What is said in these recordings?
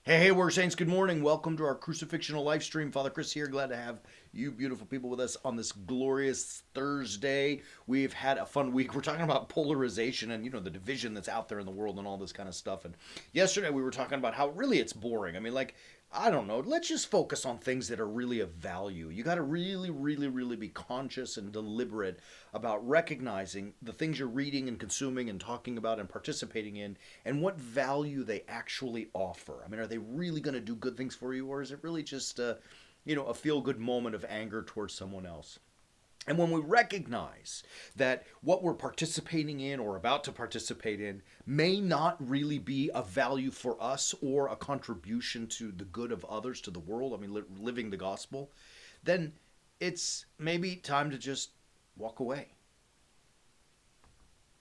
Hey, Warrior Saints, good morning. Welcome to our Crucifixional Life stream. Father Chris here. Glad to have you beautiful people with us on this glorious Thursday. We've had a fun week. We're talking about polarization and, the division that's out there in the world and all this kind of stuff. And yesterday we were talking about how really it's boring. I don't know. Let's just focus on things that are really of value. You got to really, really, really be conscious and deliberate about recognizing the things you're reading and consuming and talking about and participating in and what value they actually offer. Are they really going to do good things for you, or is it really just a feel-good moment of anger towards someone else? And when we recognize that what we're participating in or about to participate in may not really be of value for us or a contribution to the good of others, to the world, living the gospel, then it's maybe time to just walk away.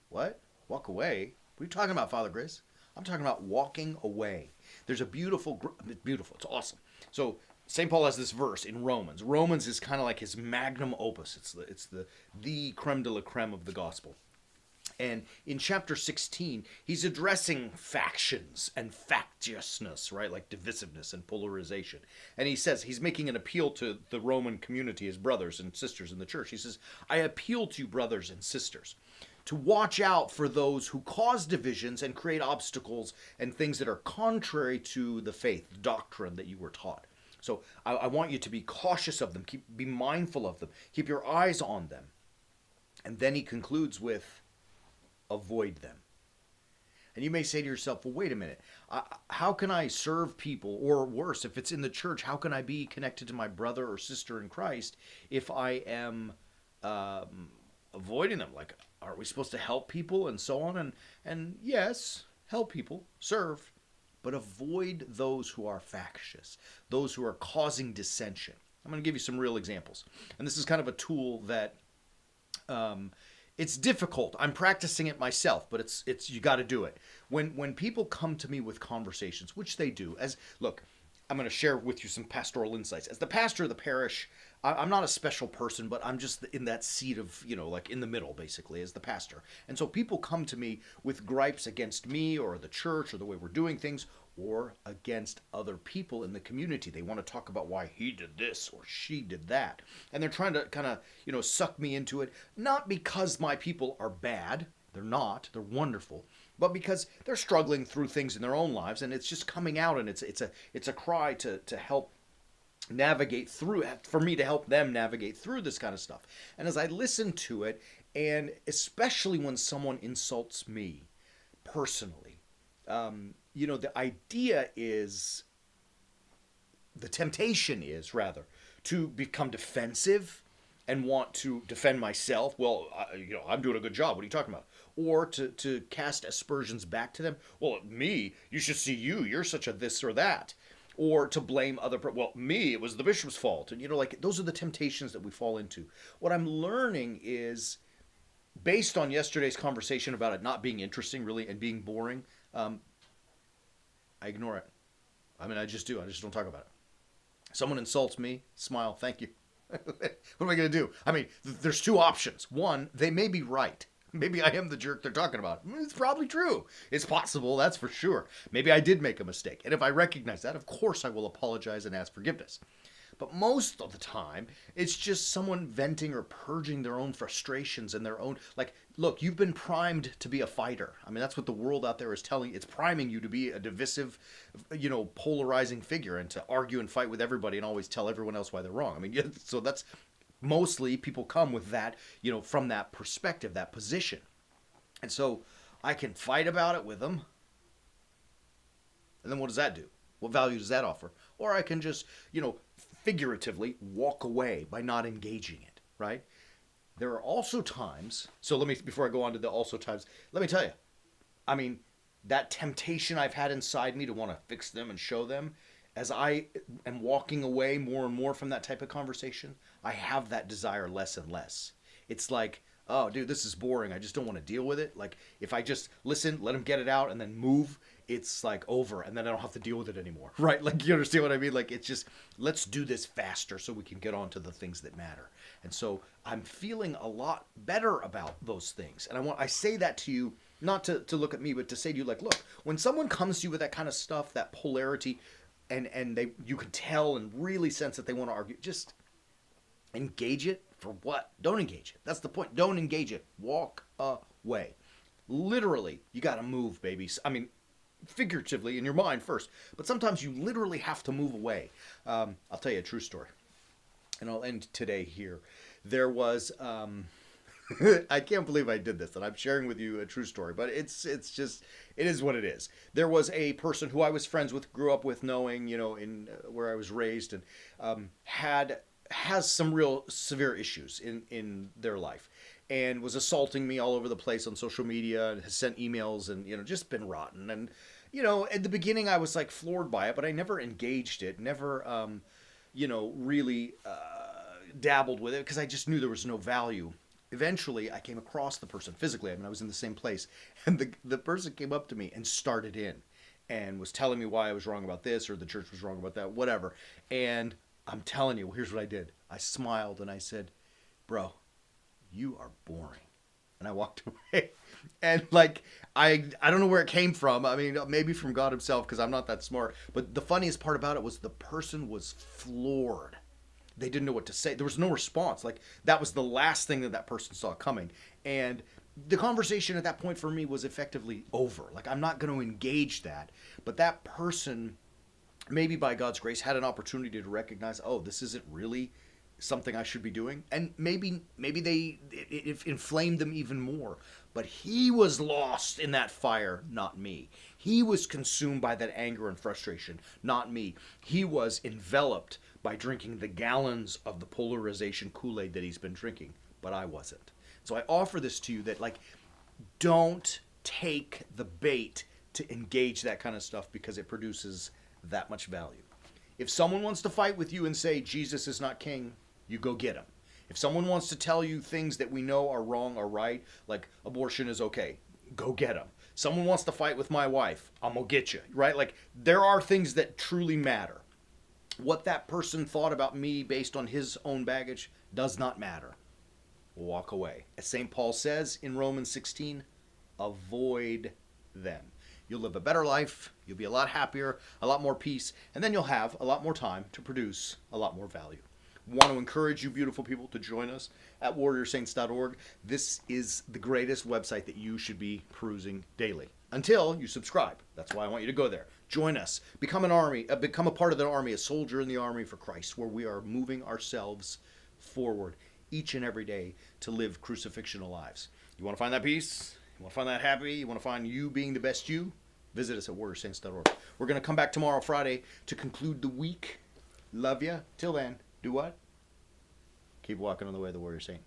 What? Walk away? What are you talking about, Father Chris? I'm talking about walking away. There's a beautiful, it's awesome. So St. Paul has this verse in Romans. Romans is kind of like his magnum opus. It's the creme de la creme of the gospel. And in chapter 16, he's addressing factions and factiousness, right? Like divisiveness and polarization. And he says, he's making an appeal to the Roman community, his brothers and sisters in the church. He says, I appeal to you, brothers and sisters, to watch out for those who cause divisions and create obstacles and things that are contrary to the faith, the doctrine that you were taught. So I want you to be cautious of them, be mindful of them, keep your eyes on them. And then he concludes with, avoid them. And you may say to yourself, well, wait a minute, how can I serve people? Or worse, if it's in the church, how can I be connected to my brother or sister in Christ if I am avoiding them? Like, are we supposed to help people and so on? And yes, help people, serve, but avoid those who are factious, those who are causing dissension. I'm going to give you some real examples. And this is kind of a tool that it's difficult. I'm practicing it myself, but it's you got to do it. When people come to me with conversations, which they do, I'm going to share with you some pastoral insights. As the pastor of the parish, I'm not a special person, but I'm just in that seat of, like in the middle, basically, as the pastor. And so people come to me with gripes against me or the church or the way we're doing things or against other people in the community. They want to talk about why he did this or she did that. And they're trying to kind of, suck me into it, not because my people are bad. They're not. They're wonderful. But because they're struggling through things in their own lives, and it's just coming out, and it's a cry to help navigate through, for me to help them navigate through this kind of stuff. And as I listen to it, and especially when someone insults me personally, the idea is, the temptation is rather to become defensive and want to defend myself. Well, I'm doing a good job. What are you talking about? Or to cast aspersions back to them. Well, me, you should see you. You're such a this or that. Or to blame me, it was the bishop's fault. And, those are the temptations that we fall into. What I'm learning is, based on yesterday's conversation about it not being interesting, really, and being boring, I ignore it. I just do. I just don't talk about it. Someone insults me, smile, thank you. What am I going to do? There's two options. One, they may be right. Maybe I am the jerk they're talking about. It's probably true. It's possible, that's for sure. Maybe I did make a mistake. And if I recognize that, of course I will apologize and ask forgiveness. But most of the time, it's just someone venting or purging their own frustrations and their own, look, you've been primed to be a fighter. That's what the world out there is telling. It's priming you to be a divisive, polarizing figure and to argue and fight with everybody and always tell everyone else why they're wrong. So that's mostly people come with that, from that perspective, that position. And so I can fight about it with them. And then what does that do? What value does that offer? Or I can just, figuratively walk away by not engaging it, right? There are also times, before I go on to the also times, let me tell you, that temptation I've had inside me to want to fix them and show them, as I am walking away more and more from that type of conversation, I have that desire less and less. It's like, oh, dude, this is boring. I just don't want to deal with it. Like, if I just listen, let them get it out, and then move, it's like over, and then I don't have to deal with it anymore, right? Like, you understand what I mean? Like, it's just, let's do this faster so we can get on to the things that matter. And so I'm feeling a lot better about those things. And I say that to you, not to look at me, but to say to you, like, look, when someone comes to you with that kind of stuff, that polarity, and you can tell and really sense that they want to argue, just engage it for what? Don't engage it. That's the point. Don't engage it. Walk away. Literally, you got to move, babies. I mean, figuratively in your mind first, but sometimes you literally have to move away. I'll tell you a true story, and I'll end today here. There was, I can't believe I did this, and I'm sharing with you a true story, but it's just, it is what it is. There was a person who I was friends with, grew up with, knowing, in where I was raised, and has some real severe issues in their life, and was assaulting me all over the place on social media, and has sent emails, and just been rotten. And at the beginning I was like floored by it, but I never engaged it, never really dabbled with it, because I just knew there was no value. Eventually I came across the person physically. I mean, I was in the same place, and the person came up to me and started in and was telling me why I was wrong about this, or the church was wrong about that, whatever. And I'm telling you, here's what I did. I smiled and I said, bro, you are boring. And I walked away. And I don't know where it came from. I mean, maybe from God himself, because I'm not that smart. But the funniest part about it was the person was floored. They didn't know what to say. There was no response. That was the last thing that person saw coming. And the conversation at that point for me was effectively over. I'm not going to engage that. But that person, maybe by God's grace, had an opportunity to recognize, oh, this isn't really something I should be doing. And maybe it inflamed them even more. But he was lost in that fire, not me. He was consumed by that anger and frustration, not me. He was enveloped by drinking the gallons of the polarization Kool-Aid that he's been drinking, but I wasn't. So I offer this to you that, don't take the bait to engage that kind of stuff, because it produces that much value. If someone wants to fight with you and say Jesus is not king, you go get him. If someone wants to tell you things that we know are wrong or right, like abortion is okay, go get him. Someone wants to fight with my wife, I'm gonna get you, right? There are things that truly matter. What that person thought about me based on his own baggage does not matter. Walk away. As St. Paul says in Romans 16, avoid them. You'll live a better life, you'll be a lot happier, a lot more peace, and then you'll have a lot more time to produce a lot more value. Want to encourage you beautiful people to join us at warriorsaints.org. This is the greatest website that you should be perusing daily, until you subscribe. That's why I want you to go there. Join us. Become an army. Become a part of the army, a soldier in the army for Christ, where we are moving ourselves forward each and every day to live crucifixional lives. You want to find that peace? You want to find that happy? You want to find you being the best you? Visit us at warriorsaints.org. We're going to come back tomorrow, Friday, to conclude the week. Love ya. Till then, do what? Keep walking on the way of the warrior saint.